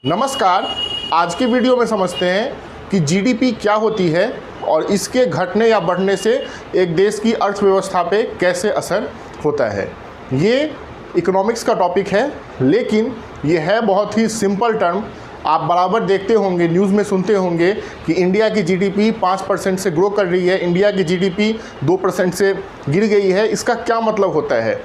नमस्कार। आज की वीडियो में समझते हैं कि जीडीपी क्या होती है और इसके घटने या बढ़ने से एक देश की अर्थव्यवस्था पे कैसे असर होता है। ये इकोनॉमिक्स का टॉपिक है, लेकिन ये है बहुत ही सिंपल टर्म। आप बराबर देखते होंगे, न्यूज़ में सुनते होंगे कि इंडिया की जीडीपी 5% से ग्रो कर रही है, इंडिया की जीडीपी 2% से गिर गई है। इसका क्या मतलब होता है,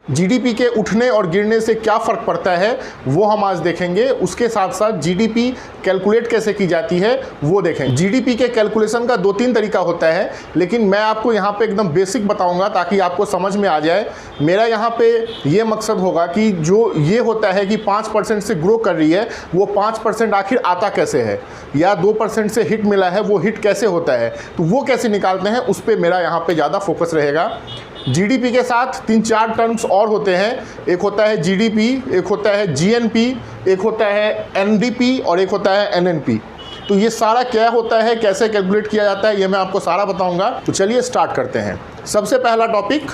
जीडीपी के उठने और गिरने से क्या फ़र्क पड़ता है, वो हम आज देखेंगे। उसके साथ साथ जीडीपी कैलकुलेट कैसे की जाती है वो देखें। जीडीपी के कैलकुलेशन का 2-3 तरीका होता है, लेकिन मैं आपको यहाँ पे एकदम बेसिक बताऊँगा ताकि आपको समझ में आ जाए। मेरा यहाँ पे ये मकसद होगा कि जो ये होता है कि 5% से ग्रो कर रही है, वो 5% आखिर आता कैसे है, या 2% से हिट मिला है, वो हिट कैसे होता है, तो वो कैसे निकालते हैं, उस पर मेरा यहाँ पे ज़्यादा फोकस रहेगा। जीडीपी के साथ 3-4 टर्म्स और होते हैं। एक होता है जीडीपी, एक होता है जीएनपी, एक होता है एनडीपी और एक होता है एनएनपी। तो ये सारा क्या होता है, कैसे कैलकुलेट किया जाता है, ये मैं आपको सारा बताऊंगा। तो चलिए स्टार्ट करते हैं। सबसे पहला टॉपिक,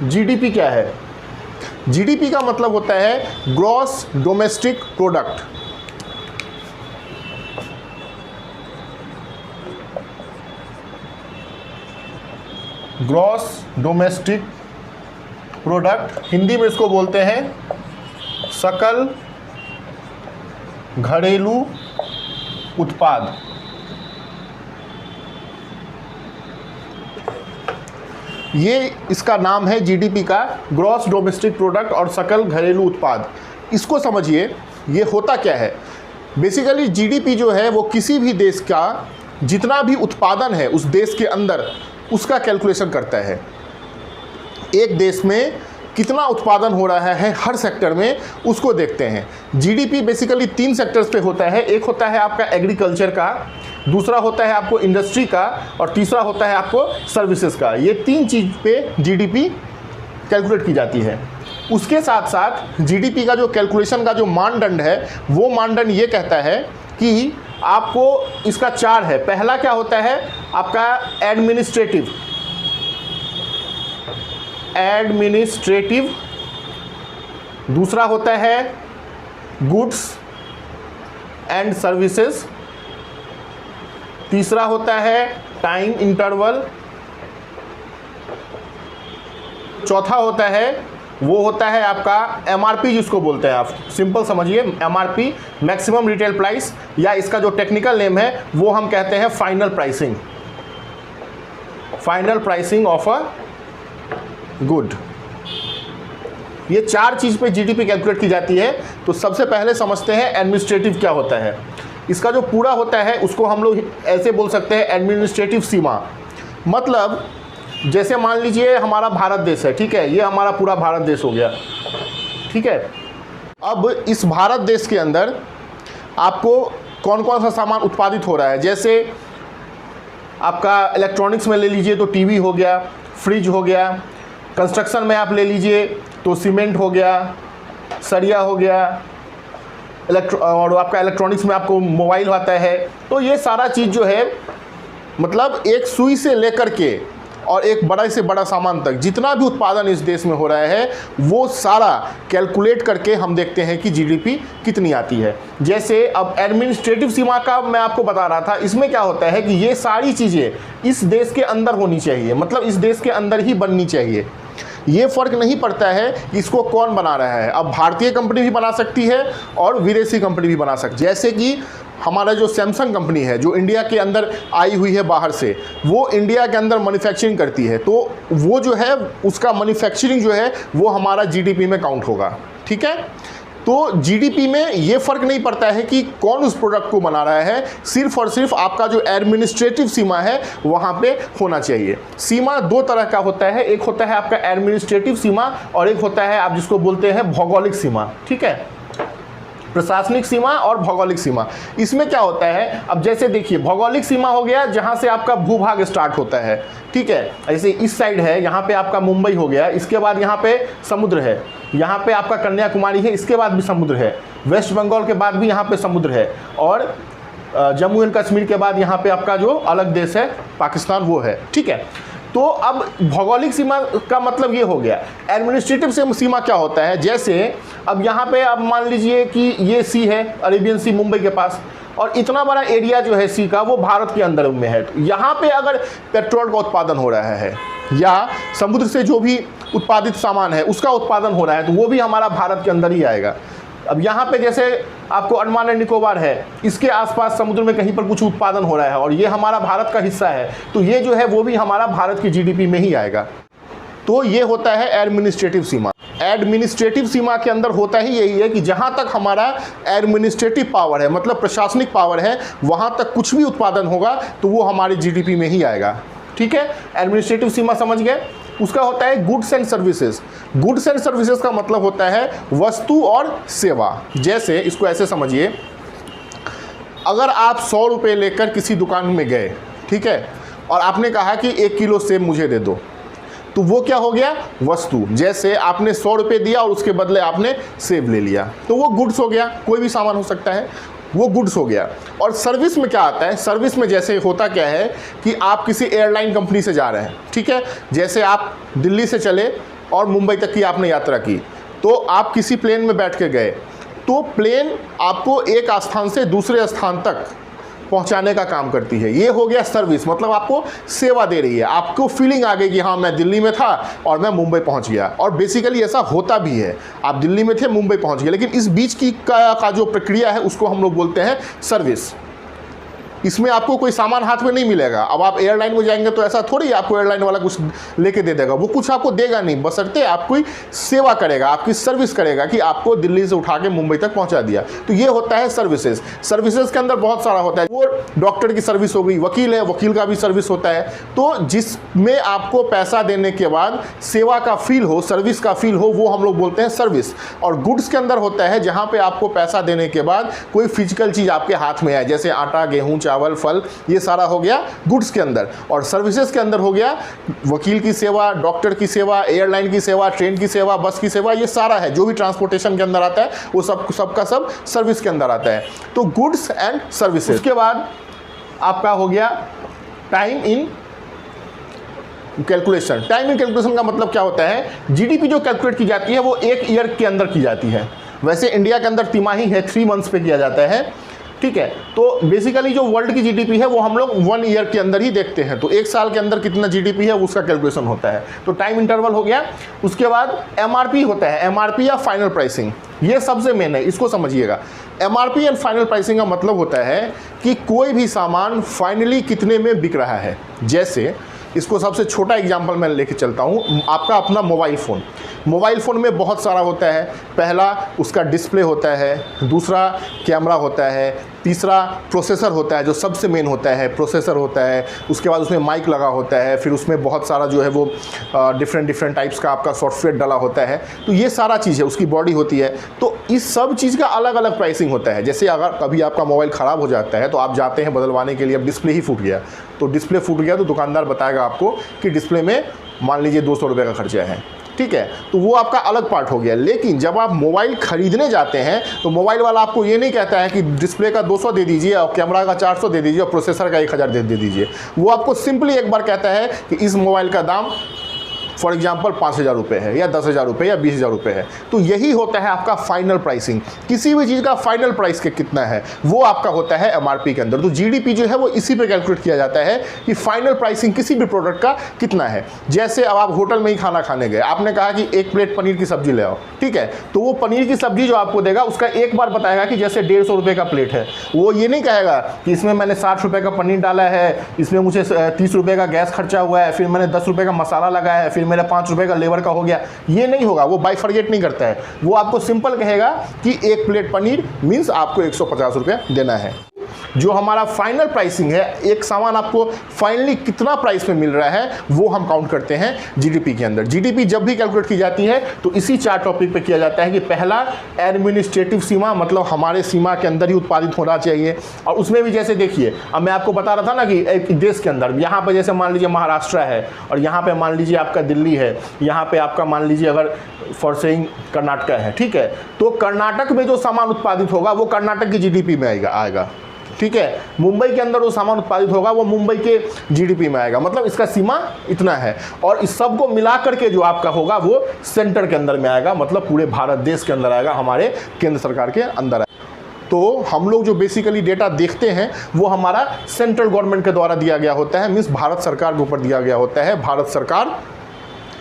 जीडीपी क्या है। जीडीपी का मतलब होता है gross domestic product. Gross domestic product, Hindi में इसको बोलते हैं सकल घरेलू उत्पाद। ये इसका नाम है जीडीपी का, ग्रॉस डोमेस्टिक प्रोडक्ट और सकल घरेलू उत्पाद। इसको समझिए, ये होता क्या है। बेसिकली जीडीपी जो है वो किसी भी देश का जितना भी उत्पादन है उस देश के अंदर, उसका कैलकुलेशन करता है। एक देश में कितना उत्पादन हो रहा है हर सेक्टर में, उसको देखते हैं। जीडीपी बेसिकली 3 सेक्टर्स पे होता है। एक होता है आपका एग्रीकल्चर का, दूसरा होता है आपको इंडस्ट्री का, और तीसरा होता है आपको सर्विसेज का। ये 3 चीज़ पे जीडीपी कैलकुलेट की जाती है। उसके साथ साथ जीडीपी का जो कैलकुलेशन का जो मानदंड है, वो मानदंड ये कहता है कि आपको इसका 4 है। पहला क्या होता है आपका एडमिनिस्ट्रेटिव, दूसरा होता है गुड्स एंड सर्विसेज, तीसरा होता है टाइम इंटरवल, चौथा होता है वो होता है आपका एमआरपी, जिसको बोलते हैं आप सिंपल समझिए एमआरपी, मैक्सिमम रिटेल प्राइस, या इसका जो टेक्निकल नेम है वो हम कहते हैं final pricing of a good. ये 4 चीज़ पे जीडीपी कैलकुलेट की जाती है। तो सबसे पहले समझते हैं एडमिनिस्ट्रेटिव क्या होता है। इसका जो पूरा होता है उसको हम लोग ऐसे बोल सकते हैं एडमिनिस्ट्रेटिव सीमा। मतलब जैसे मान लीजिए हमारा भारत देश है, ठीक है, ये हमारा पूरा भारत देश हो गया, ठीक है। अब इस भारत देश के अंदर आपको कौन कौन सा सामान उत्पादित हो रहा है, जैसे आपका इलेक्ट्रॉनिक्स में ले लीजिए तो टीवी हो गया, फ्रिज हो गया, कंस्ट्रक्शन में आप ले लीजिए तो सीमेंट हो गया, सरिया हो गया, और आपका इलेक्ट्रॉनिक्स में आपको मोबाइल आता है। तो ये सारा चीज़ जो है, मतलब एक सुई से लेकर के और एक बड़ा से बड़ा सामान तक जितना भी उत्पादन इस देश में हो रहा है, वो सारा कैलकुलेट करके हम देखते हैं कि जीडीपी कितनी आती है। जैसे अब एडमिनिस्ट्रेटिव सीमा का मैं आपको बता रहा था, इसमें क्या होता है कि ये सारी चीज़ें इस देश के अंदर होनी चाहिए, मतलब इस देश के अंदर ही बननी चाहिए। ये फ़र्क नहीं पड़ता है कि इसको कौन बना रहा है। अब भारतीय कंपनी भी बना सकती है और विदेशी कंपनी भी बना सकती है। जैसे कि हमारा जो सैमसंग कंपनी है, जो इंडिया के अंदर आई हुई है बाहर से, वो इंडिया के अंदर मैन्युफैक्चरिंग करती है, तो वो जो है उसका मैन्युफैक्चरिंग जो है वो हमारा जीडीपी में काउंट होगा, ठीक है। तो जीडीपी में ये फ़र्क नहीं पड़ता है कि कौन उस प्रोडक्ट को बना रहा है, सिर्फ और सिर्फ आपका जो एडमिनिस्ट्रेटिव सीमा है वहाँ पे होना चाहिए। सीमा 2 तरह का होता है, एक होता है आपका एडमिनिस्ट्रेटिव सीमा और एक होता है आप जिसको बोलते हैं भौगोलिक सीमा, ठीक है। प्रशासनिक सीमा और भौगोलिक सीमा। इसमें क्या होता है, अब जैसे देखिए भौगोलिक सीमा हो गया जहाँ से आपका भूभाग स्टार्ट होता है, ठीक है। ऐसे इस साइड है, यहाँ पे आपका मुंबई हो गया, इसके बाद यहाँ पे समुद्र है, यहाँ पे आपका कन्याकुमारी है, इसके बाद भी समुद्र है, वेस्ट बंगाल के बाद भी यहाँ पे समुद्र है, और जम्मू एंड कश्मीर के बाद यहाँ पे आपका जो अलग देश है पाकिस्तान, वो है, ठीक है। तो अब भौगोलिक सीमा का मतलब ये हो गया। एडमिनिस्ट्रेटिव सीमा क्या होता है, जैसे अब यहाँ पे अब मान लीजिए कि ये सी है, अरेबियन सी मुंबई के पास, और इतना बड़ा एरिया जो है सी का वो भारत के अंदर में है। तो यहाँ पे अगर पेट्रोल का उत्पादन हो रहा है या समुद्र से जो भी उत्पादित सामान है उसका उत्पादन हो रहा है, तो वो भी हमारा भारत के अंदर ही आएगा। अब यहाँ पे जैसे आपको अंडमान एंड निकोबार है, इसके आसपास समुद्र में कहीं पर कुछ उत्पादन हो रहा है और ये हमारा भारत का हिस्सा है, तो ये जो है वो भी हमारा भारत की जीडीपी में ही आएगा। तो ये होता है एडमिनिस्ट्रेटिव सीमा। एडमिनिस्ट्रेटिव सीमा के अंदर होता ही यही है कि जहाँ तक हमारा एडमिनिस्ट्रेटिव पावर है, मतलब प्रशासनिक पावर है, वहाँ तक कुछ भी उत्पादन होगा तो वो हमारे जीडीपी में ही आएगा। ठीक है, एडमिनिस्ट्रेटिव सीमा समझ गए। उसका होता है goods and services. Goods and services का मतलब होता है वस्तु और सेवा। जैसे इसको ऐसे समझिए, अगर आप 100 रुपये लेकर किसी दुकान में गए, ठीक है, और आपने कहा कि 1 किलो सेब मुझे दे दो, तो वो क्या हो गया, वस्तु। जैसे आपने 100 रुपये दिया और उसके बदले आपने सेब ले लिया, तो वो गुड्स हो गया। कोई भी सामान हो सकता है, वो गुड्स हो गया। और सर्विस में क्या आता है, सर्विस में जैसे होता क्या है कि आप किसी एयरलाइन कंपनी से जा रहे हैं, ठीक है, जैसे आप दिल्ली से चले और मुंबई तक की आपने यात्रा की, तो आप किसी प्लेन में बैठ के गए, तो प्लेन आपको एक स्थान से दूसरे स्थान तक पहुंचाने का काम करती है। ये हो गया सर्विस, मतलब आपको सेवा दे रही है। आपको फीलिंग आ गई कि हाँ मैं दिल्ली में था और मैं मुंबई पहुंच गया, और बेसिकली ऐसा होता भी है। आप दिल्ली में थे, मुंबई पहुंच गए, लेकिन इस बीच की का जो प्रक्रिया है उसको हम लोग बोलते हैं सर्विस। इसमें आपको कोई सामान हाथ में नहीं मिलेगा। अब आप एयरलाइन में जाएंगे तो ऐसा थोड़ी आपको एयरलाइन वाला कुछ लेके दे देगा, वो कुछ आपको देगा नहीं, बशर्ते आपकी सेवा करेगा, आपकी सर्विस करेगा कि आपको दिल्ली से उठा के मुंबई तक पहुंचा दिया। तो ये होता है सर्विसेज। सर्विसेज के अंदर बहुत सारा होता है। वो डॉक्टर की सर्विस हो गई, वकील है, वकील का भी सर्विस होता है। तो जिसमें आपको पैसा देने के बाद सेवा का फील हो, सर्विस का फील हो, वो हम लोग बोलते हैं सर्विस। और गुड्स के अंदर होता है जहाँ पे आपको पैसा देने के बाद कोई फिजिकल चीज़ आपके हाथ में आए, जैसे आटा, गेहूँ, चावल, फल, ये सारा हो गया गुड्स के अंदर। और सर्विसेज के अंदर हो गया वकील की सेवा, डॉक्टर की सेवा, एयरलाइन की सेवा, ट्रेन की सेवा, बस की सेवा, ये सारा है जो भी ट्रांसपोर्टेशन के अंदर आता है वो सब का सब सर्विस के अंदर आता है। तो गुड्स एंड सर्विसेज। उसके बाद आपका हो गया time in calculation. Time in calculation का मतलब क्या होता है, जीडीपी जो कैलकुलेट की जाती है वो 1 ईयर के अंदर की जाती है। वैसे इंडिया के अंदर तिमाही है, 3 मंथ्स पे किया जाता है, ठीक है। तो बेसिकली जो वर्ल्ड की जीडीपी है वो हम लोग 1 ईयर के अंदर ही देखते हैं। तो 1 साल के अंदर कितना जीडीपी है उसका कैलकुलेशन होता है। तो टाइम इंटरवल हो गया। उसके बाद एमआरपी होता है, एमआरपी या फाइनल प्राइसिंग, ये सबसे मेन है, इसको समझिएगा। एमआरपी एंड फाइनल प्राइसिंग का मतलब होता है कि कोई भी सामान फाइनली कितने में बिक रहा है। जैसे इसको सबसे छोटा एग्जांपल मैं लेके चलता हूँ, आपका अपना मोबाइल फ़ोन। मोबाइल फ़ोन में बहुत सारा होता है। पहला उसका डिस्प्ले होता है, दूसरा कैमरा होता है, तीसरा प्रोसेसर होता है जो सबसे मेन होता है, प्रोसेसर होता है। उसके बाद उसमें माइक लगा होता है, फिर उसमें बहुत सारा जो है वो डिफरेंट टाइप्स का आपका सॉफ्टवेयर डला होता है। तो ये सारा चीज़ है, उसकी बॉडी होती है। तो इस सब चीज़ का अलग अलग प्राइसिंग होता है। जैसे अगर कभी आपका मोबाइल ख़राब हो जाता है तो आप जाते हैं बदलवाने के लिए, अब डिस्प्ले ही फूट गया, तो डिस्प्ले फूट गया तो दुकानदार बताएगा आपको कि डिस्प्ले में मान लीजिए 200 रुपये का खर्चा है, ठीक है। तो वो आपका अलग पार्ट हो गया। लेकिन जब आप मोबाइल खरीदने जाते हैं तो मोबाइल वाला आपको ये नहीं कहता है कि डिस्प्ले का 200 दे दीजिए और कैमरा का 400 दे दीजिए और प्रोसेसर का 1000 दे दीजिए। वो आपको सिंपली एक बार कहता है कि इस मोबाइल का दाम फॉर एग्जाम्पल 5000 रुपये है या 10,000 रुपये या 20,000 रुपये है। तो यही होता है आपका फाइनल प्राइसिंग। किसी भी चीज़ का फाइनल प्राइस के कितना है वो आपका होता है एमआरपी के अंदर। तो जीडीपी जो है वो इसी पे कैलकुलेट किया जाता है कि फाइनल प्राइसिंग किसी भी प्रोडक्ट का कितना है। जैसे अब आप होटल में ही खाना खाने गए, आपने कहा कि 1 प्लेट पनीर की सब्जी ले आओ, ठीक है। तो वो पनीर की सब्जी जो आपको देगा उसका एक बार बताएगा कि जैसे 150 रुपये का प्लेट है। वो ये नहीं कहेगा कि इसमें मैंने 60 रुपये का पनीर डाला है, इसमें मुझे 30 रुपये का गैस खर्चा हुआ है, फिर मैंने 10 रुपये का मसाला लगाया है, फिर मेरा 5 रुपये का लेबर का हो गया। ये नहीं होगा, वो बाइफरगेट नहीं करता है। वो आपको सिंपल कहेगा कि 1 प्लेट पनीर मीन्स आपको 150 रुपये देना है। जो हमारा फाइनल प्राइसिंग है, एक सामान आपको फाइनली कितना प्राइस में मिल रहा है वो हम काउंट करते हैं जीडीपी के अंदर। जीडीपी जब भी कैलकुलेट की जाती है तो इसी 4 टॉपिक पे किया जाता है कि पहला एडमिनिस्ट्रेटिव सीमा, मतलब हमारे सीमा के अंदर ही उत्पादित होना चाहिए। और उसमें भी जैसे देखिए, अब मैं आपको बता रहा था ना कि एक देश के अंदर यहाँ पर जैसे मान लीजिए महाराष्ट्र है और यहाँ पर मान लीजिए आपका दिल्ली है, यहाँ पर आपका मान लीजिए अगर फॉर सेइंग कर्नाटक है, ठीक है। तो कर्नाटक में जो सामान उत्पादित होगा वो कर्नाटक की जीडीपी में आएगा, ठीक है, मुंबई के अंदर जो सामान उत्पादित होगा वो मुंबई के जीडीपी में आएगा, मतलब इसका सीमा इतना है। और इस सब को मिला करके जो आपका होगा वो सेंटर के अंदर में आएगा, मतलब पूरे भारत देश के अंदर आएगा, हमारे केंद्र सरकार के अंदर आएगा। तो हम लोग जो बेसिकली डेटा देखते हैं वो हमारा सेंट्रल गवर्नमेंट के द्वारा दिया गया होता है, मीन्स भारत सरकार के ऊपर दिया गया होता है। भारत सरकार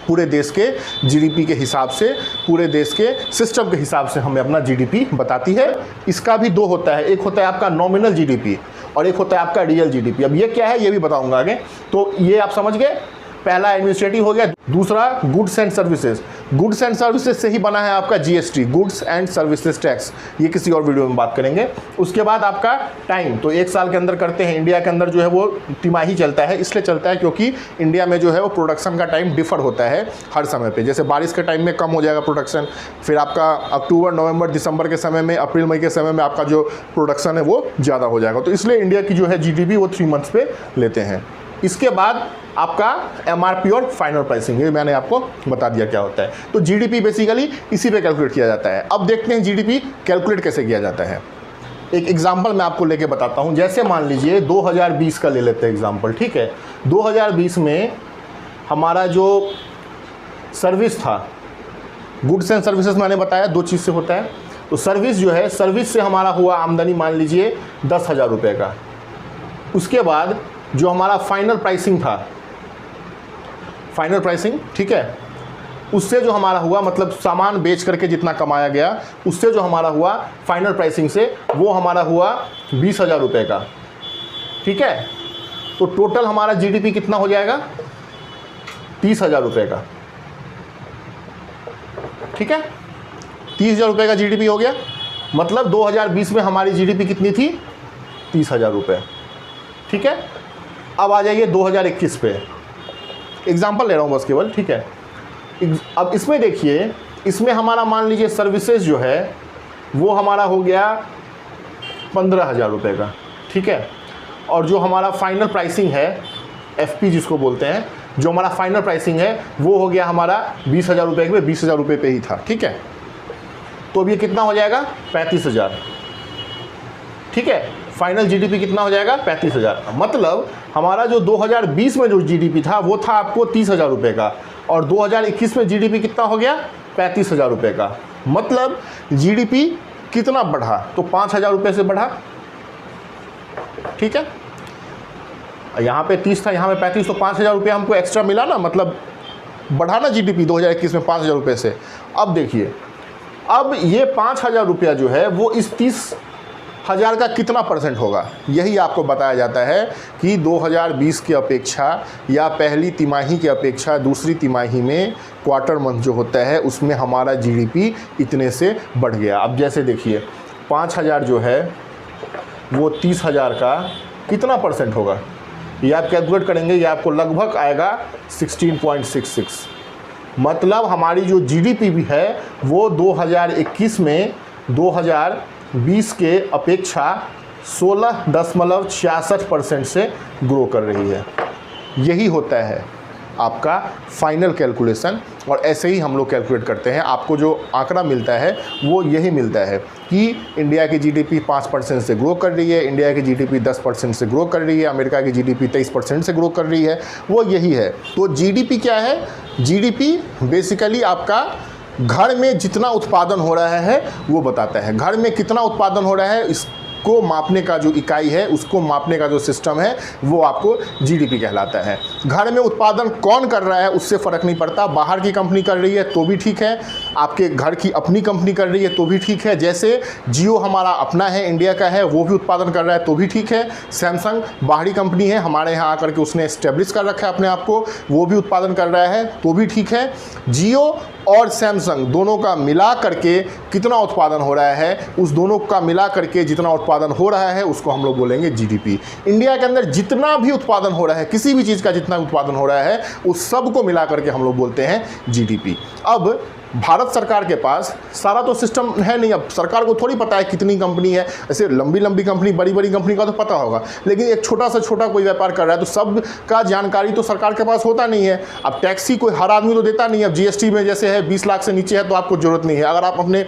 पूरे देश के जीडीपी के हिसाब से, पूरे देश के सिस्टम के हिसाब से हमें अपना जीडीपी बताती है। इसका भी दो होता है, एक होता है आपका नॉमिनल जीडीपी और एक होता है आपका रियल जीडीपी। अब ये क्या है ये भी बताऊंगा आगे। तो ये आप समझ गए, पहला एडमिनिस्ट्रेटिव हो गया, दूसरा goods and services. Goods and services से ही बना है आपका GST, goods and services tax, ये किसी और वीडियो में बात करेंगे। उसके बाद आपका टाइम, तो एक साल के अंदर करते हैं। इंडिया के अंदर जो है वो तिमाही चलता है, इसलिए चलता है क्योंकि इंडिया में जो है वो प्रोडक्शन का टाइम डिफर होता है हर समय पे। जैसे बारिश के टाइम में कम हो जाएगा प्रोडक्शन, फिर आपका अक्टूबर नवंबर दिसंबर के समय में, अप्रैल मई के समय में आपका जो प्रोडक्शन है वो ज़्यादा हो जाएगा। तो इसलिए इंडिया की जो है जीडीपी वो 3 मंथ्स पे लेते हैं। इसके बाद आपका एमआरपी और फाइनल प्राइसिंग, ये मैंने आपको बता दिया क्या होता है। तो जीडीपी बेसिकली इसी पे कैलकुलेट किया जाता है। अब देखते हैं जीडीपी कैलकुलेट कैसे किया जाता है। एक एग्जांपल मैं आपको लेके बताता हूं। जैसे मान लीजिए 2020 का ले लेते हैं एग्जांपल, ठीक है। 2020 में हमारा जो सर्विस था, गुड्स एंड सर्विसेज मैंने बताया 2 चीज़ से होता है। तो सर्विस जो है, सर्विस से हमारा हुआ आमदनी मान लीजिए 10,000 रुपये का। उसके बाद जो हमारा फाइनल प्राइसिंग था, फाइनल प्राइसिंग, ठीक है, उससे जो हमारा हुआ, मतलब सामान बेच करके जितना कमाया गया उससे जो हमारा हुआ फाइनल प्राइसिंग से, वो हमारा हुआ 20,000 रुपये का, ठीक है। तो टोटल हमारा जीडीपी कितना हो जाएगा, 30,000 रुपये का, ठीक है। 30,000 रुपये का जीडीपी हो गया, मतलब 2020 में हमारी जीडीपी कितनी थी, 30,000 रुपये, ठीक है। अब आ जाइए 2021 पे, एग्जाम्पल ले रहा हूँ बस केवल, ठीक है। अब इसमें देखिए, इसमें हमारा मान लीजिए सर्विसेज जो है वो हमारा हो गया 15,000 रुपये का, ठीक है। और जो हमारा फाइनल प्राइसिंग है, एफपी जिसको बोलते हैं, जो हमारा फाइनल प्राइसिंग है वो हो गया हमारा 20,000 रुपये में, 20,000 रुपये पे ही था, ठीक है। तो अब ये कितना हो जाएगा, 35,000, ठीक है। फाइनल जीडीपी कितना हो जाएगा, 35,000। मतलब हमारा जो 2020 में जो जीडीपी था वो था आपको 30,000 रुपये का, और 2021 में जीडीपी कितना हो गया, 35,000 रुपये का। मतलब जीडीपी कितना बढ़ा, तो 5,000 रुपये से बढ़ा, ठीक है। यहाँ पे 30 था, यहाँ पे 35, तो 5,000 रुपये हमको एक्स्ट्रा मिला ना, मतलब बढ़ा ना जीडीपी 2021 में 5,000 रुपये से। अब देखिए, अब ये 5,000 रुपया जो है वो इस 30,000 का कितना परसेंट होगा, यही आपको बताया जाता है कि 2020 की अपेक्षा या पहली तिमाही की अपेक्षा दूसरी तिमाही में क्वार्टर मंथ जो होता है उसमें हमारा जीडीपी इतने से बढ़ गया। अब जैसे देखिए 5,000 जो है वो 30,000 का कितना परसेंट होगा, ये आप कैलकुलेट करेंगे, ये आपको लगभग आएगा 16.66। मतलब हमारी जो जीडीपी भी है वो 2021 में 2020 के अपेक्षा 16.66% से ग्रो कर रही है। यही होता है आपका फाइनल कैलकुलेशन, और ऐसे ही हम लोग कैलकुलेट करते हैं। आपको जो आंकड़ा मिलता है वो यही मिलता है कि इंडिया की जीडीपी 5% से ग्रो कर रही है, इंडिया की जीडीपी 10% से ग्रो कर रही है, अमेरिका की जीडीपी 23% से ग्रो कर रही है, वो यही है। तो जीडीपी क्या है, जीडीपी बेसिकली आपका घर में जितना उत्पादन हो रहा है वो बताता है। घर में कितना उत्पादन हो रहा है इसको मापने का जो इकाई है, उसको मापने का जो सिस्टम है वो आपको जीडीपी कहलाता है। घर में उत्पादन कौन कर रहा है उससे फ़र्क नहीं पड़ता, बाहर की कंपनी कर रही है तो भी ठीक है, आपके घर की अपनी कंपनी कर रही है तो भी ठीक है। जैसे जियो हमारा अपना है, इंडिया का है, वो भी उत्पादन कर रहा है तो भी ठीक है। सैमसंग बाहरी कंपनी है, हमारे यहाँ आकर के उसने एस्टेब्लिश कर रखा है अपने आप को, वो भी उत्पादन कर रहा है तो भी ठीक है। जियो और सैमसंग दोनों का मिला करके कितना उत्पादन हो रहा है, उस दोनों का मिला करके जितना उत्पादन हो रहा है उसको हम लोग बोलेंगे जीडीपी। इंडिया के अंदर जितना भी उत्पादन हो रहा है, किसी भी चीज़ का जितना उत्पादन हो रहा है उस सब को मिला करके हम लोग बोलते हैं जीडीपी। अब भारत सरकार के पास सारा तो सिस्टम है नहीं। अब सरकार को थोड़ी पता है कितनी कंपनी है, ऐसे लंबी लंबी कंपनी, बड़ी बड़ी कंपनी का तो पता होगा, लेकिन एक छोटा से छोटा कोई व्यापार कर रहा है तो सब का जानकारी तो सरकार के पास होता नहीं है। अब टैक्स ही कोई हर आदमी तो देता नहीं है। अब जीएसटी में जैसे है 20 लाख से नीचे है तो आपको जरूरत नहीं है। अगर आप अपने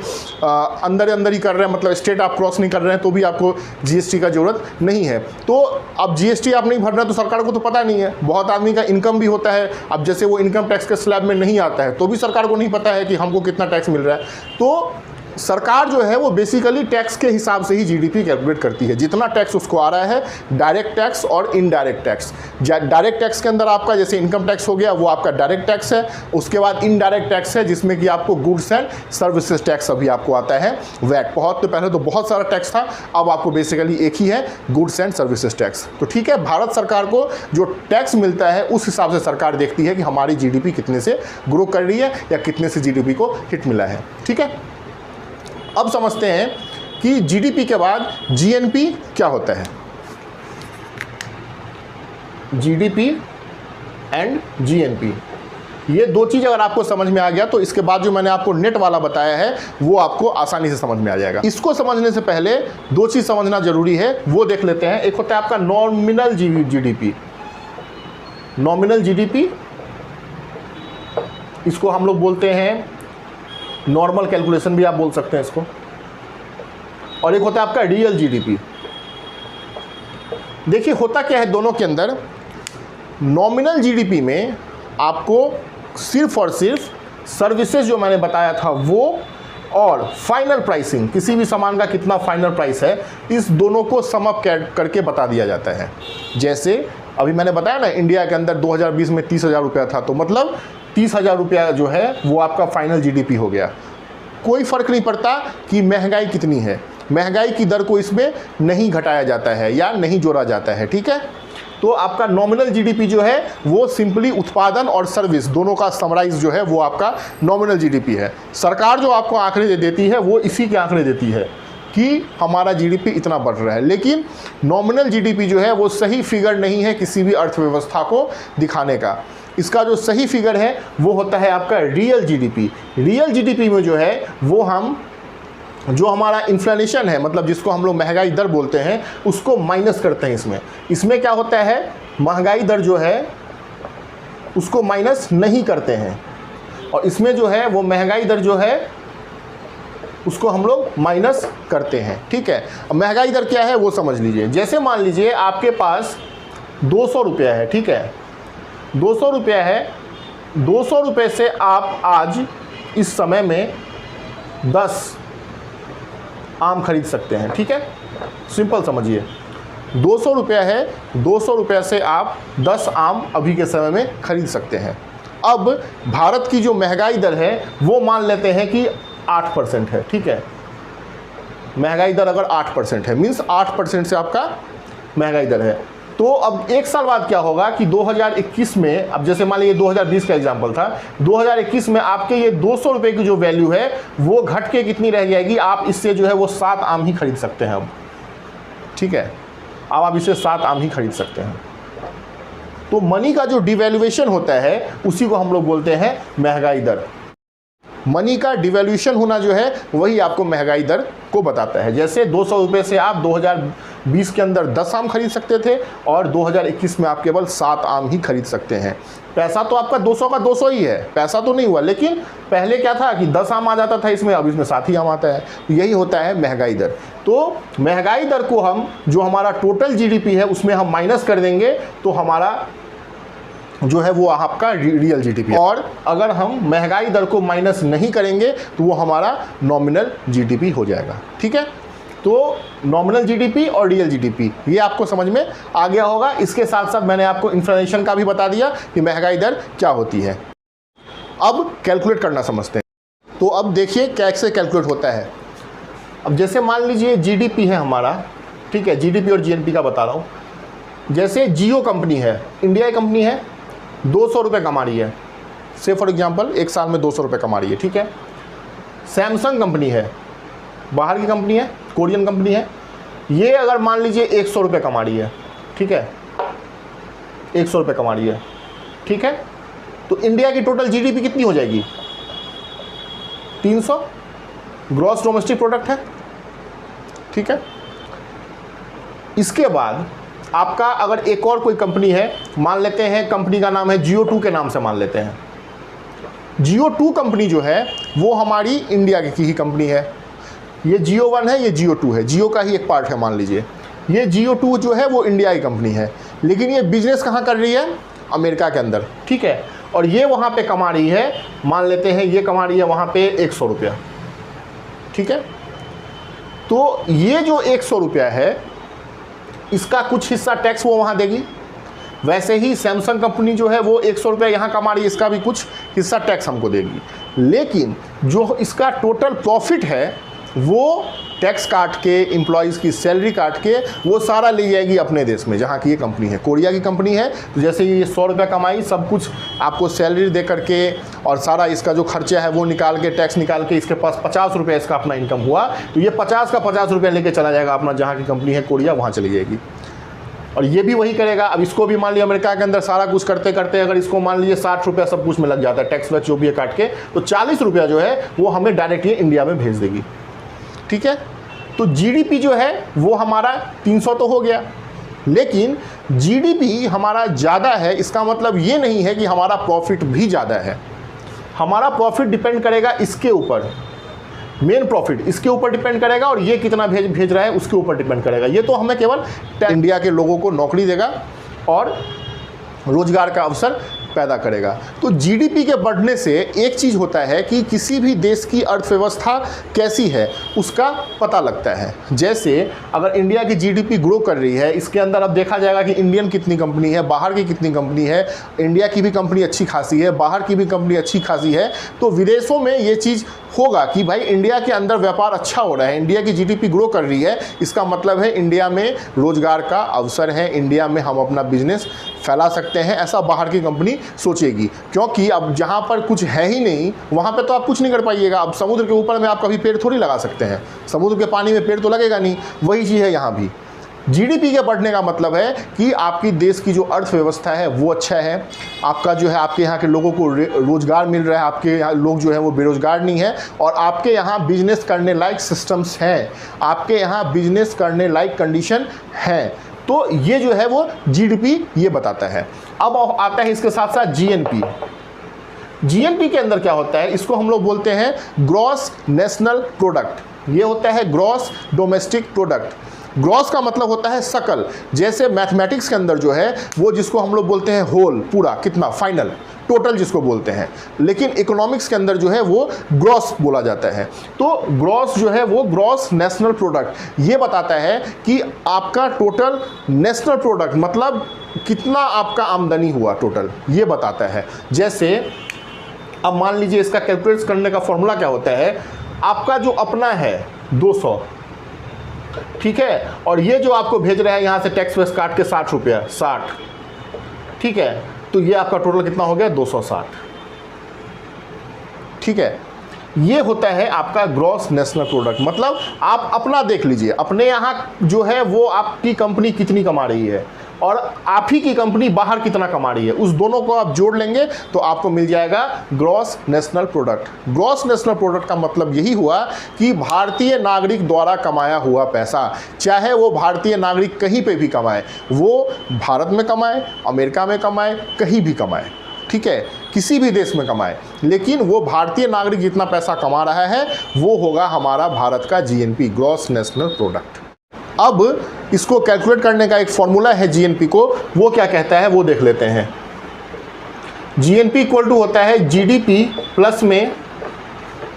अंदर ही कर रहे हैं, मतलब स्टेट आप क्रॉस नहीं कर रहे हैं, तो भी आपको जीएसटी का जरूरत नहीं है। तो अब जीएसटी आप नहीं भर रहे हैं तो सरकार को तो पता नहीं है। बहुत आदमी का इनकम भी होता है, अब जैसे वो इनकम टैक्स के स्लैब में नहीं आता है तो भी सरकार को नहीं पता है कि हमको कितना टैक्स मिल रहा है। तो सरकार जो है वो बेसिकली टैक्स के हिसाब से ही जीडीपी कैलकुलेट करती है। जितना टैक्स उसको आ रहा है, डायरेक्ट टैक्स और इनडायरेक्ट टैक्स। डायरेक्ट टैक्स के अंदर आपका जैसे इनकम टैक्स हो गया, वो आपका डायरेक्ट टैक्स है। उसके बाद इनडायरेक्ट टैक्स है जिसमें कि आपको गुड्स एंड सर्विसेज टैक्स अभी आपको आता है, वैट। बहुत तो पहले तो बहुत सारा टैक्स था, अब आपको बेसिकली एक ही है, गुड्स एंड सर्विसेज टैक्स। तो ठीक है, भारत सरकार को जो टैक्स मिलता है उस हिसाब से सरकार देखती है कि हमारी जीडीपी कितने से ग्रो कर रही है या कितने से जीडीपी को हिट मिला है। ठीक है, अब समझते हैं कि जीडीपी के बाद जीएनपी क्या होता है। जीडीपी एंड जीएनपी, ये दो चीज़ अगर आपको समझ में आ गया तो इसके बाद जो मैंने आपको नेट वाला बताया है वो आपको आसानी से समझ में आ जाएगा। इसको समझने से पहले दो चीज़ समझना जरूरी है, वो देख लेते हैं। एक होता है आपका नॉमिनल जीडीपी। नॉमिनल जीडीपी, इसको हम लोग बोलते हैं नॉर्मल कैलकुलेशन भी आप बोल सकते हैं इसको। और एक होता है आपका रियल जीडीपी। देखिए होता क्या है दोनों के अंदर, नॉमिनल जीडीपी में आपको सिर्फ और सिर्फ सर्विसेज जो मैंने बताया था वो, और फाइनल प्राइसिंग, किसी भी सामान का कितना फाइनल प्राइस है, इस दोनों को सम अप करके बता दिया जाता है। जैसे अभी मैंने बताया ना, इंडिया के अंदर 2020 में 30,000 रुपया था, तो मतलब 30,000 रुपया जो है वो आपका फाइनल जीडीपी हो गया। कोई फ़र्क नहीं पड़ता कि महंगाई कितनी है, महंगाई की दर को इसमें नहीं घटाया जाता है या नहीं जोड़ा जाता है। ठीक है, तो आपका नॉमिनल जीडीपी जो है वो सिंपली उत्पादन और सर्विस दोनों का समराइज जो है वो आपका नॉमिनल जीडीपी है। सरकार जो आपको आंकड़े देती है वो इसी के आंकड़े देती है कि हमारा जीडीपी इतना बढ़ रहा है, लेकिन नॉमिनल जीडीपी जो है वो सही फिगर नहीं है किसी भी अर्थव्यवस्था को दिखाने का। इसका जो सही फिगर है वो होता है आपका रियल जीडीपी। रियल जीडीपी में जो है वो हम जो हमारा इन्फ्लेशन है, मतलब जिसको हम लोग महंगाई दर बोलते हैं, उसको माइनस करते हैं। इसमें क्या होता है, महंगाई दर जो है उसको माइनस नहीं करते हैं, और इसमें जो है वो महंगाई दर जो है उसको हम लोग माइनस करते हैं। ठीक है, अब महंगाई दर क्या है वो समझ लीजिए। जैसे मान लीजिए आपके पास 200 रुपया है, ठीक है, 200 रुपया है, 200 रुपये से आप आज इस समय में 10 आम खरीद सकते हैं। ठीक है, सिंपल समझिए, 200 रुपया है, 200 रुपये से आप 10 आम अभी के समय में खरीद सकते हैं। अब भारत की जो महंगाई दर है वो मान लेते हैं कि 8% है। ठीक है, महंगाई दर अगर 8% है, मीन्स 8% से आपका महंगाई दर है। तो अब एक साल बाद क्या होगा कि 2021 में, अब जैसे मान लीजिए 2020 का एग्जांपल था, 2021 में आपके ये 200 रुपये की जो वैल्यू है वो घट के कितनी रह जाएगी, आप इससे जो है वो 7 आम ही खरीद सकते हैं अब। ठीक है, अब आप इससे 7 आम ही खरीद सकते हैं। तो मनी का जो डिवैल्यूएशन होता है उसी को हम लोग बोलते हैं महंगाई दर। मनी का डिवैल्यूएशन होना जो है वही आपको महंगाई दर को बताता है। जैसे 200 रुपये से आप 2020 के अंदर 10 आम खरीद सकते थे और 2021 में आप केवल 7 आम ही खरीद सकते हैं। पैसा तो आपका 200 का 200 ही है, पैसा तो नहीं हुआ, लेकिन पहले क्या था कि 10 आम आ जाता था इसमें, अब इसमें 7 ही आम आता है। यही होता है महंगाई दर। तो महंगाई दर को हम, जो हमारा टोटल जीडीपी है उसमें हम माइनस कर देंगे तो हमारा जो है वो आपका रियल जीडीपी। और अगर हम महंगाई दर को माइनस नहीं करेंगे तो वो हमारा नॉमिनल जीडीपी हो जाएगा। ठीक है, तो नॉमिनल जीडीपी और रियल जीडीपी ये आपको समझ में आ गया होगा। इसके साथ साथ मैंने आपको इन्फ्लेशन का भी बता दिया कि महंगाई दर क्या होती है। अब कैलकुलेट करना समझते हैं। तो अब देखिए कैसे कैलकुलेट होता है। अब जैसे मान लीजिए जीडीपी है हमारा, ठीक है, जीडीपी और जीएनपी का बता रहा हूँ। जैसे जियो कंपनी है, इंडिया की कंपनी है, 200 रुपये कमा रही है, से फॉर एग्जांपल एक साल में 200 रुपये कमा रही है। ठीक है, सैमसंग कंपनी है, बाहर की कंपनी है, कोरियन कंपनी है, ये अगर मान लीजिए 100 रुपये कमा रही है, ठीक है, 100 रुपये कमा रही है। ठीक है, तो इंडिया की टोटल जीडीपी कितनी हो जाएगी? 300 ग्रॉस डोमेस्टिक प्रोडक्ट है, ठीक है। इसके बाद आपका अगर एक और कोई कंपनी है, मान लेते हैं कंपनी का नाम है Jio2 के नाम से मान लेते हैं। Jio2 कंपनी जो है वो हमारी इंडिया की ही कंपनी है। ये Jio1 है, ये Jio2 है, जियो का ही एक पार्ट है मान लीजिए। ये Jio2 जो है वो इंडिया की कंपनी है, लेकिन ये बिजनेस कहाँ कर रही है? अमेरिका के अंदर, ठीक है। और ये वहाँ पे कमा रही है, मान लेते हैं ये कमा रही है वहाँ पे 100 रुपया, ठीक है। तो ये जो 100 रुपया है इसका कुछ हिस्सा टैक्स वो वहाँ देगी। वैसे ही सैमसंग कंपनी जो है वो 100 रुपया यहाँ कमा रही है, इसका भी कुछ हिस्सा टैक्स हमको देगी। लेकिन जो इसका टोटल प्रॉफिट है वो टैक्स काट के, एम्प्लॉयज़ की सैलरी काट के वो सारा ले जाएगी अपने देश में, जहाँ की ये कंपनी है, कोरिया की कंपनी है। तो जैसे ये 100 रुपया कमाई, सब कुछ आपको सैलरी दे करके और सारा इसका जो खर्चा है वो निकाल के, टैक्स निकाल के, इसके पास 50 रुपया इसका अपना इनकम हुआ, तो ये 50 का 50 रुपया लेके चला जाएगा अपना, जहाँ की कंपनी है कोरिया, वहाँ चली जाएगी। और ये भी वही करेगा। अब इसको भी मान लिया अमेरिका के अंदर सारा कुछ करते करते अगर इसको मान लीजिए 60 रुपया सब कुछ में लग जाता है, टैक्स वैक्स जो भी है काट के, तो 40 रुपया जो है वो हमें डायरेक्टली इंडिया में भेज देगी, ठीक है। तो जीडीपी जो है वो हमारा 300 तो हो गया, लेकिन जीडीपी हमारा ज़्यादा है, इसका मतलब ये नहीं है कि हमारा प्रॉफिट भी ज़्यादा है। हमारा प्रॉफिट डिपेंड करेगा इसके ऊपर, मेन प्रॉफिट इसके ऊपर डिपेंड करेगा, और ये कितना भेज रहा है उसके ऊपर डिपेंड करेगा। ये तो हमें केवल इंडिया के लोगों को नौकरी देगा और रोजगार का अवसर पैदा करेगा। तो जीडीपी के बढ़ने से एक चीज़ होता है कि किसी भी देश की अर्थव्यवस्था कैसी है उसका पता लगता है। जैसे अगर इंडिया की जीडीपी ग्रो कर रही है, इसके अंदर अब देखा जाएगा कि इंडियन कितनी कंपनी है, बाहर की कितनी कंपनी है, इंडिया की भी कंपनी अच्छी खासी है, बाहर की भी कंपनी अच्छी खासी है। तो विदेशों में ये चीज़ होगा कि भाई इंडिया के अंदर व्यापार अच्छा हो रहा है, इंडिया की जीडीपी ग्रो कर रही है, इसका मतलब है इंडिया में रोजगार का अवसर है, इंडिया में हम अपना बिजनेस फैला सकते हैं, ऐसा बाहर की कंपनी सोचेगी। क्योंकि अब जहाँ पर कुछ है ही नहीं वहाँ पे तो आप कुछ नहीं कर पाइएगा। अब समुद्र के ऊपर में आप कभी पेड़ थोड़ी लगा सकते हैं, समुद्र के पानी में पेड़ तो लगेगा नहीं। वही चीज़ है यहाँ भी। जीडीपी के बढ़ने का मतलब है कि आपकी देश की जो अर्थव्यवस्था है वो अच्छा है, आपका जो है आपके यहाँ के लोगों को रोजगार मिल रहा है, आपके यहाँ लोग जो है वो बेरोजगार नहीं है, और आपके यहाँ बिजनेस करने लायक सिस्टम्स हैं, आपके यहाँ बिजनेस करने लायक कंडीशन है। तो ये जो है वो जीडीपी ये बताता है। अब आता है इसके साथ साथ जीएनपी। जीएनपी के अंदर क्या होता है, इसको हम लोग बोलते हैं ग्रॉस नेशनल प्रोडक्ट। ये होता है ग्रॉस डोमेस्टिक प्रोडक्ट। ग्रॉस का मतलब होता है सकल, जैसे मैथमेटिक्स के अंदर जो है वो जिसको हम लोग बोलते हैं होल, पूरा, कितना, फाइनल, टोटल जिसको बोलते हैं, लेकिन इकोनॉमिक्स के अंदर जो है वो ग्रॉस बोला जाता है। तो ग्रॉस जो है वो ग्रॉस नेशनल प्रोडक्ट ये बताता है कि आपका टोटल नेशनल प्रोडक्ट मतलब कितना आपका आमदनी हुआ टोटल, ये बताता है। जैसे अब मान लीजिए इसका कैलकुलेट करने का फॉर्मूला क्या होता है, आपका जो अपना है 200, ठीक है, और ये जो आपको भेज रहा है यहाँ से टैक्स वैक्स काट के 60 रुपया, 60, ठीक है, तो ये आपका टोटल कितना हो गया 260, ठीक है। ये होता है आपका ग्रॉस नेशनल प्रोडक्ट। मतलब आप अपना देख लीजिए, अपने यहाँ जो है वो आपकी कंपनी कितनी कमा रही है और आप ही की कंपनी बाहर कितना कमा रही है, उस दोनों को आप जोड़ लेंगे तो आपको मिल जाएगा gross national product. Gross national product का मतलब यही हुआ कि भारतीय नागरिक द्वारा कमाया हुआ पैसा, चाहे वो भारतीय नागरिक कहीं पे भी कमाए, वो भारत में कमाए, अमेरिका में कमाए, कहीं भी कमाए, ठीक है, किसी भी देश में कमाए, लेकिन वो भारतीय नागरिक जितना पैसा कमा रहा है वो होगा हमारा भारत का जीएनपी, ग्रॉस नेशनल प्रोडक्ट। अब इसको कैलकुलेट करने का एक फॉर्मूला है जीएनपी को, वो क्या कहता है वो देख लेते हैं। जीएनपी इक्वल टू होता है जीडीपी प्लस में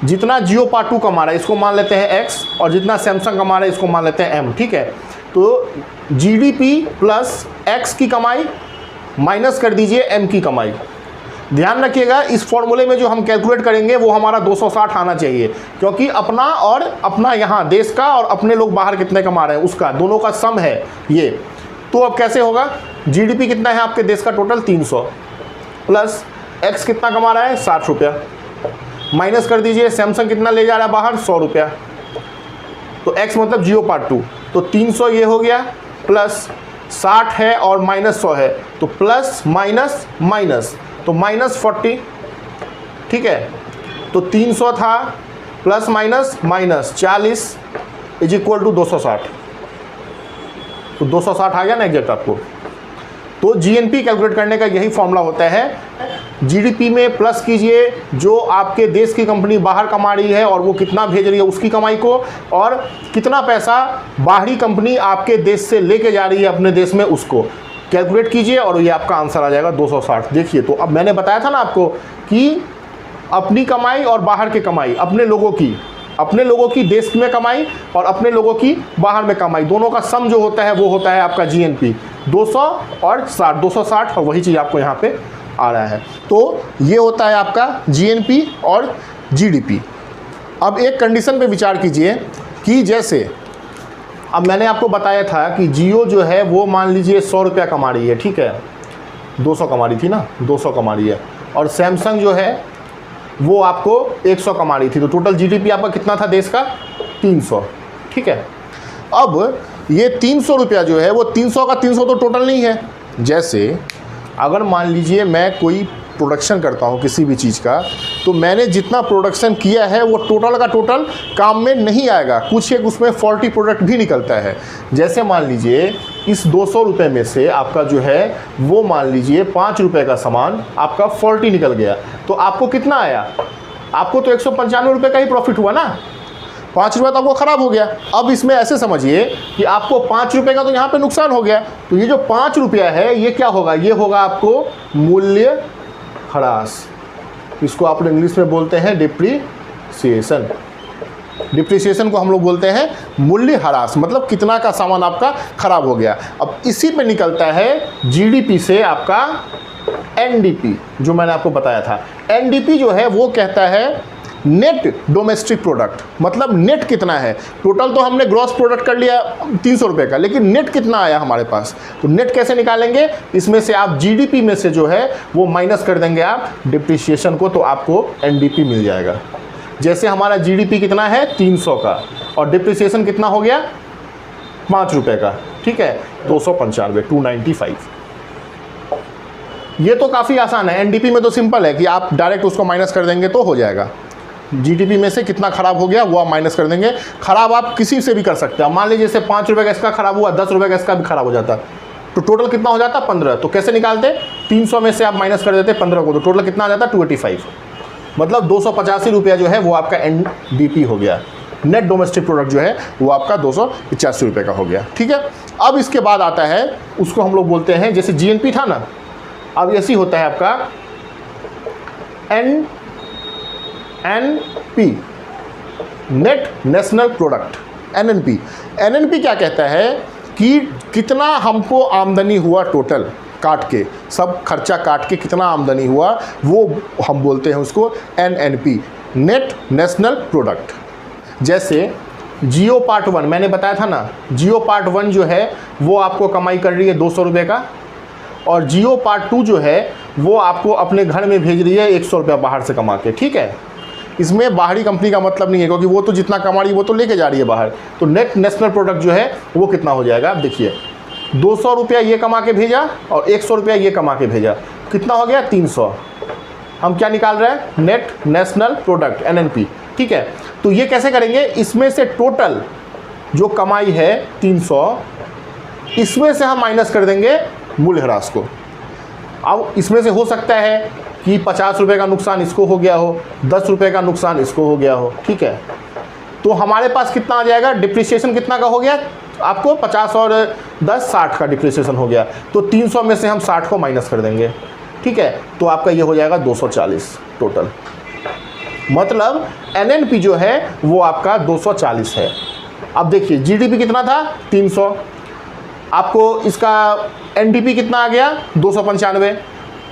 जितना जियो पार्ट 2 कमा रहा है इसको मान लेते हैं एक्स, और जितना सैमसंग कमा रहा है इसको मान लेते हैं एम, ठीक है। तो जीडीपी प्लस एक्स की कमाई माइनस कर दीजिए एम की कमाई। ध्यान रखिएगा इस फॉर्मूले में जो हम कैलकुलेट करेंगे वो हमारा 260 आना चाहिए, क्योंकि अपना और अपना यहाँ देश का और अपने लोग बाहर कितने कमा रहे हैं उसका दोनों का सम है ये। तो अब कैसे होगा, जीडीपी कितना है आपके देश का टोटल 300 प्लस एक्स कितना कमा रहा है 60 रुपया, माइनस कर दीजिए सैमसंग कितना ले जा रहा है बाहर 100 रुपया, तो एक्स मतलब जियो पार्ट 2, तो 300 ये हो गया, प्लस 60 है और माइनस 100 है, तो प्लस माइनस माइनस, तो माइनस 40, ठीक है। तो 300 था plus minus minus 40 is equal to 260। तो 260 आ गया ना एग्जैक्ट आपको। तो जीएनपी कैलकुलेट करने का यही फॉर्मूला होता है। जीडीपी में प्लस कीजिए जो आपके देश की कंपनी बाहर कमा रही है और वो कितना भेज रही है उसकी कमाई को, और कितना पैसा बाहरी कंपनी आपके देश से लेके जा रही है अपने देश में उसको कैलकुलेट कीजिए, और ये आपका आंसर आ जाएगा 260। देखिए, तो अब मैंने बताया था ना आपको कि अपनी कमाई और बाहर की कमाई, अपने लोगों की देश में कमाई और अपने लोगों की बाहर में कमाई, दोनों का सम जो होता है वो होता है आपका जीएनपी। 200 और 60, 260, और वही चीज़ आपको यहाँ पे आ रहा है। तो ये होता है आपका जीएनपी और जीडीपी। अब एक कंडीशन पे विचार कीजिए कि जैसे अब मैंने आपको बताया था कि जियो जो है वो मान लीजिए 100 रुपया कमा रही है, ठीक है, 200 कमा रही थी ना, 200 कमा रही है, और सैमसंग जो है वो आपको 100 कमा रही थी। तो टोटल जीडीपी आपका कितना था देश का? 300, ठीक है। अब ये 300 रुपया जो है वो 300 का 300 तो टोटल नहीं है। जैसे अगर मान लीजिए मैं कोई प्रोडक्शन करता हूँ किसी भी चीज़ का, तो मैंने जितना प्रोडक्शन किया है वो टोटल का टोटल काम में नहीं आएगा, कुछ एक उसमें फॉल्टी प्रोडक्ट भी निकलता है। जैसे मान लीजिए इस 200 रुपये में से आपका जो है वो मान लीजिए 5 रुपये का सामान आपका फॉल्टी निकल गया, तो आपको कितना आया? आपको तो 195 रुपये का ही प्रॉफिट हुआ ना, 5 रुपये तो आपको ख़राब हो गया। अब इसमें ऐसे समझिए कि आपको 5 रुपये का तो यहाँ पे नुकसान हो गया, तो ये जो 5 रुपया है ये क्या होगा? ये होगा आपको मूल्य ह्रास। इसको आप इंग्लिश में बोलते हैं डिप्रीसिएशन। डिप्रीसिएशन को हम लोग बोलते हैं मूल्य ह्रास, मतलब कितना का सामान आपका खराब हो गया। अब इसी पे निकलता है जीडीपी से आपका एनडीपी, जो मैंने आपको बताया था। एनडीपी जो है वो कहता है नेट डोमेस्टिक प्रोडक्ट, मतलब नेट कितना है। टोटल तो हमने ग्रॉस प्रोडक्ट कर लिया 300 रुपये का, लेकिन नेट कितना आया हमारे पास, तो नेट कैसे निकालेंगे? इसमें से आप जीडीपी में से जो है वो माइनस कर देंगे आप डिप्रिसिएशन को, तो आपको एनडीपी मिल जाएगा। जैसे हमारा जीडीपी कितना है 300 का, और डिप्रिसिएशन कितना हो गया 5 रुपये का, ठीक है, 295, 295। ये तो काफ़ी आसान है। एनडीपी में तो सिंपल है कि आप डायरेक्ट उसको माइनस कर देंगे तो हो जाएगा। जीडीपी में से कितना खराब हो गया वो आप माइनस कर देंगे। खराब आप किसी से भी कर सकते हैं। मान लीजिए जैसे 5 रुपये का इसका खराब हुआ, 10 रुपये का इसका भी खराब हो जाता, तो टोटल कितना हो जाता? 15। तो कैसे निकालते? 300 में से आप माइनस कर देते 15 को, तो टोटल कितना आ जाता? 285। मतलब 285 रुपया जो है वो आपका एनडीपी हो गया। नेट डोमेस्टिक प्रोडक्ट जो है वो आपका 285 रुपये का हो गया, ठीक है। अब इसके बाद आता है, उसको हम लोग बोलते हैं, जैसे जीएनपी था ना, अब ऐसी होता है आपका NP, net national product, NNP. NNP क्या कहता है कि कितना हमको आमदनी हुआ टोटल काट के, सब खर्चा काट के कितना आमदनी हुआ, वो हम बोलते हैं उसको एनएनपी, नेट नेशनल प्रोडक्ट। जैसे जियो पार्ट 1 मैंने बताया था ना, जियो पार्ट 1 जो है वो आपको कमाई कर रही है 200 रुपये का, और जियो पार्ट 2 जो है वो आपको अपने घर में भेज रही है 100 रुपया बाहर से कमा के, ठीक है। इसमें बाहरी कंपनी का मतलब नहीं है, क्योंकि वो तो जितना कमा रही है वो तो लेके जा रही है बाहर। तो नेट नेशनल प्रोडक्ट जो है वो कितना हो जाएगा? आप देखिए, 200 रुपया ये कमा के भेजा और 100 रुपया ये कमा के भेजा, कितना हो गया? 300। हम क्या निकाल रहे हैं? नेट नेशनल प्रोडक्ट, एनएनपी, ठीक है। तो ये कैसे करेंगे? इसमें से टोटल जो कमाई है 300, इसमें से हम माइनस कर देंगे मूल्य ह्रास को। अब इसमें से हो सकता है कि 50 रुपये का नुकसान इसको हो गया हो, 10 रुपये का नुकसान इसको हो गया हो, ठीक है। तो हमारे पास कितना आ जाएगा? डिप्रिसिएशन कितना का हो गया आपको? 50 और 10 60 का डिप्रिसिएशन हो गया। तो 300 में से हम 60 को माइनस कर देंगे, ठीक है। तो आपका ये हो जाएगा 240 टोटल। मतलब एनएनपी जो है वो आपका 240 है। अब देखिए जीडीपी कितना था? 300। आपको इसका एनडीपी कितना आ गया? 295,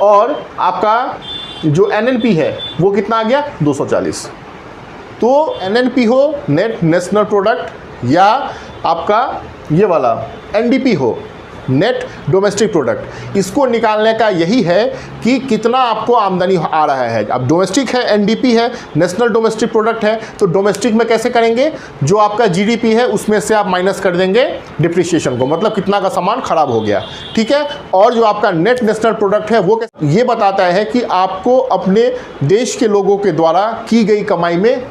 और आपका जो एनएनपी है वो कितना आ गया? 240। तो एनएनपी हो नेट नेशनल प्रोडक्ट, या आपका ये वाला एनडीपी हो नेट डोमेस्टिक प्रोडक्ट, इसको निकालने का यही है कि कितना आपको आमदनी आ रहा है। अब डोमेस्टिक है, एनडीपी है, नेशनल डोमेस्टिक प्रोडक्ट है, तो डोमेस्टिक में कैसे करेंगे? जो आपका जीडीपी है उसमें से आप माइनस कर देंगे डिप्रिसिएशन को, मतलब कितना का सामान खराब हो गया, ठीक है। और जो आपका नेट नेशनल प्रोडक्ट है वो ये बताता है कि आपको अपने देश के लोगों के द्वारा की गई कमाई में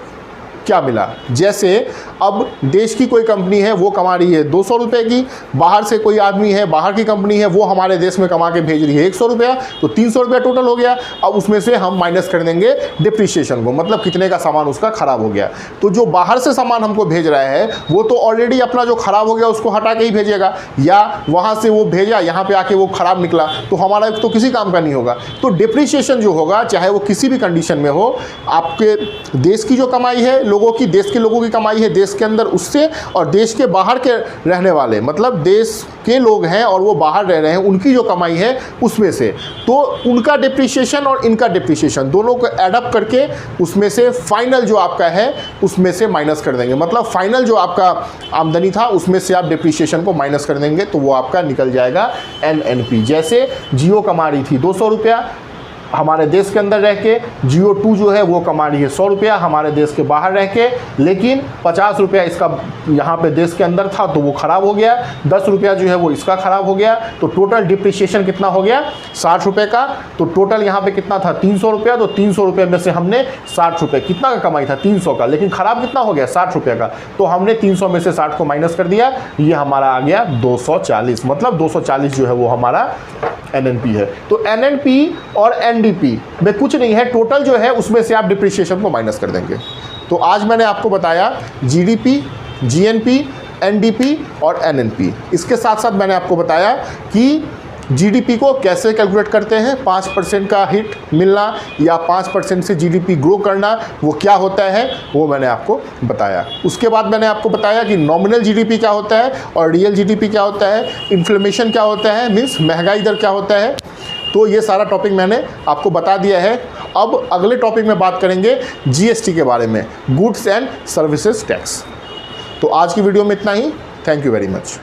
क्या मिला। जैसे अब देश की कोई कंपनी है, वो कमा रही है 200 रुपये की, बाहर से कोई आदमी है, बाहर की कंपनी है, वो हमारे देश में कमा के भेज रही है 100 रुपया, तो 300 रुपया टोटल हो गया। अब उसमें से हम माइनस कर देंगे डिप्रिशिएशन को, मतलब कितने का सामान उसका खराब हो गया। तो जो बाहर से सामान हमको भेज रहा है वो तो ऑलरेडी अपना जो खराब हो गया उसको हटा के ही भेजेगा, या वहाँ से वो भेजा यहाँ पे आके वो खराब निकला तो हमारा तो किसी काम का नहीं होगा। तो डिप्रिशिएशन जो होगा, चाहे वो किसी भी कंडीशन में हो, आपके देश की जो कमाई है, लोगों की, देश के लोगों की कमाई है देश के अंदर, उससे, और देश के बाहर के रहने वाले, मतलब देश के लोग हैं और वो बाहर रह रहे हैं, उनकी जो कमाई है उसमें से, तो उनका डिप्रिशिएशन और इनका डिप्रिशिएशन दोनों को एडअप करके उसमें से फाइनल जो आपका है उसमें से माइनस कर देंगे। मतलब फाइनल जो आपका आमदनी था उसमें से आप डिप्रिशिएशन को माइनस कर देंगे, तो वो आपका निकल जाएगा NNP। जैसे जियो कमा रही थी 200 रुपया हमारे देश के अंदर रह के, Jio 2 जो है वो कमा रही है 100 रुपया हमारे देश के बाहर रह के, लेकिन 50 रुपया इसका यहाँ पे देश के अंदर था तो वो ख़राब हो गया, 10 रुपया जो है वो इसका ख़राब हो गया, तो टोटल डिप्रिशिएशन कितना हो गया 60 रुपये का। तो टोटल यहाँ पे कितना था 300 रुपया, तो 300 रुपये में से हमने 60 रुपये, कितना का कमाई था 300 का, लेकिन ख़राब कितना हो गया 60 रुपये का, तो हमने 300 में से 60 को माइनस कर दिया, ये हमारा आ गया 240। मतलब 240 जो है वो हमारा NNP है। तो NNP और NDP में कुछ नहीं है, टोटल जो है उसमें से आप डिप्रिशिएशन को माइनस कर देंगे। तो आज मैंने आपको बताया GDP, GNP, NDP और NNP। इसके साथ साथ मैंने आपको बताया कि GDP को कैसे कैलकुलेट करते हैं, 5% का हिट मिलना या 5% से GDP ग्रो करना वो क्या होता है वो मैंने आपको बताया। उसके बाद मैंने आपको बताया कि नॉमिनल GDP क्या होता है और रियल GDP क्या होता है, इन्फ्लेमेशन क्या होता है, मीन्स महंगाई दर क्या होता है। तो ये सारा टॉपिक मैंने आपको बता दिया है। अब अगले टॉपिक में बात करेंगे GST के बारे में, गुड्स एंड सर्विसेज टैक्स। तो आज की वीडियो में इतना ही। Thank you very much.